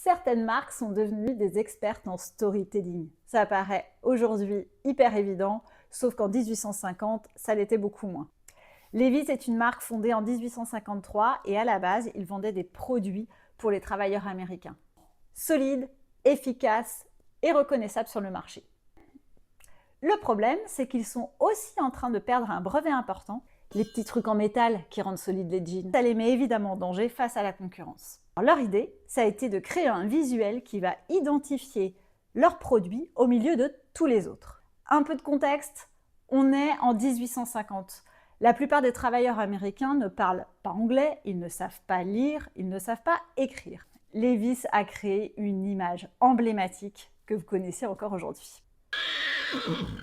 Certaines marques sont devenues des expertes en storytelling. Ça paraît aujourd'hui hyper évident, sauf qu'en 1850, ça l'était beaucoup moins. Levi's est une marque fondée en 1853 et à la base, ils vendaient des produits pour les travailleurs américains. Solides, efficaces et reconnaissables sur le marché. Le problème, c'est qu'ils sont aussi en train de perdre un brevet important, les petits trucs en métal qui rendent solides les jeans. Ça les met évidemment en danger face à la concurrence. Alors, leur idée, ça a été de créer un visuel qui va identifier leurs produits au milieu de tous les autres. Un peu de contexte, on est en 1850. La plupart des travailleurs américains ne parlent pas anglais, ils ne savent pas lire, ils ne savent pas écrire. Levi's a créé une image emblématique que vous connaissez encore aujourd'hui.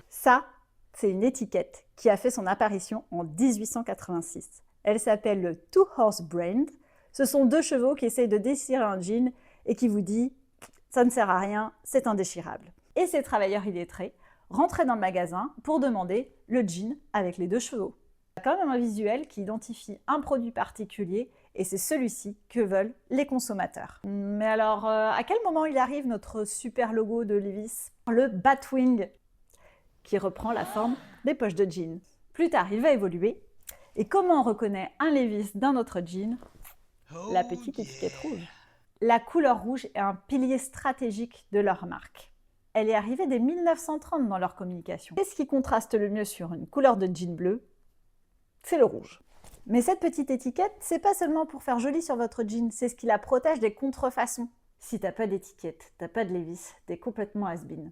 Ça, c'est une étiquette qui a fait son apparition en 1886. Elle s'appelle le Two Horse Brand. Ce sont deux chevaux qui essayent de déchirer un jean et qui vous dit « ça ne sert à rien, c'est indéchirable ». Et ces travailleurs illettrés rentraient dans le magasin pour demander le jean avec les deux chevaux. Il y a quand même un visuel qui identifie un produit particulier et c'est celui-ci que veulent les consommateurs. Mais alors, à quel moment il arrive notre super logo de Levi's? Le Batwing, qui reprend la forme des poches de jean. Plus tard, il va évoluer. Et comment on reconnaît un Levi's d'un autre jean? La petite étiquette rouge. La couleur rouge est un pilier stratégique de leur marque. Elle est arrivée dès 1930 dans leur communication. Qu'est-ce qui contraste le mieux sur une couleur de jean bleu? C'est le rouge. Mais cette petite étiquette, c'est pas seulement pour faire joli sur votre jean, c'est ce qui la protège des contrefaçons. Si t'as pas d'étiquette, t'as pas de Levi's, t'es complètement has-been.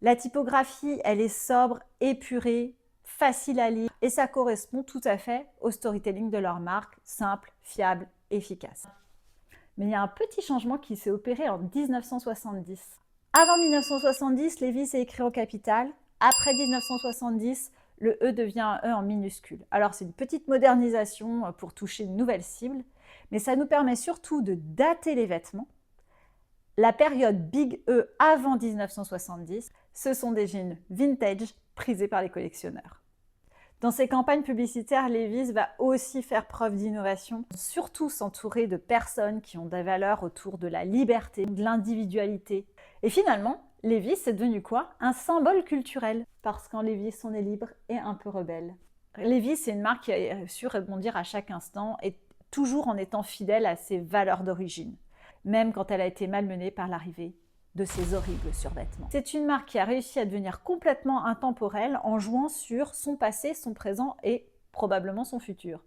La typographie, elle est sobre, épurée, facile à lire et ça correspond tout à fait au storytelling de leur marque, simple, fiable, efficace. Mais il y a un petit changement qui s'est opéré en 1970. Avant 1970, Levi's est écrit en capital. Après 1970, le E devient un E en minuscule. Alors c'est une petite modernisation pour toucher une nouvelle cible, mais ça nous permet surtout de dater les vêtements. La période Big E avant 1970, ce sont des jeans vintage prisés par les collectionneurs. Dans ses campagnes publicitaires, Levi's va aussi faire preuve d'innovation, surtout s'entourer de personnes qui ont des valeurs autour de la liberté, de l'individualité. Et finalement, Levi's est devenu quoi? Un symbole culturel, parce qu'en Levi's, on est libre et un peu rebelle. Levi's, c'est une marque qui a su rebondir à chaque instant et toujours en étant fidèle à ses valeurs d'origine, même quand elle a été malmenée par l'arrivée de ces horribles survêtements. C'est une marque qui a réussi à devenir complètement intemporelle en jouant sur son passé, son présent et probablement son futur.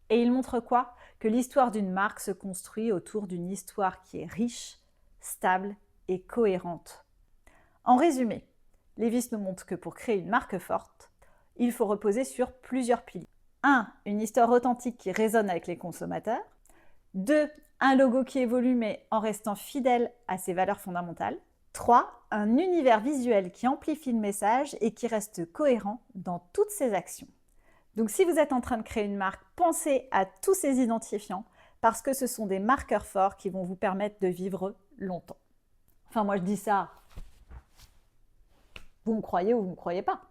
Et il montre quoi? Que l'histoire d'une marque se construit autour d'une histoire qui est riche, stable et cohérente. En résumé, Levi's nous montre que pour créer une marque forte, il faut reposer sur plusieurs piliers. 1. Une histoire authentique qui résonne avec les consommateurs. 2. Un logo qui évolue mais en restant fidèle à ses valeurs fondamentales. 3. Un univers visuel qui amplifie le message et qui reste cohérent dans toutes ses actions. Donc si vous êtes en train de créer une marque, pensez à tous ces identifiants parce que ce sont des marqueurs forts qui vont vous permettre de vivre longtemps. Enfin moi je dis ça, vous me croyez ou vous ne me croyez pas.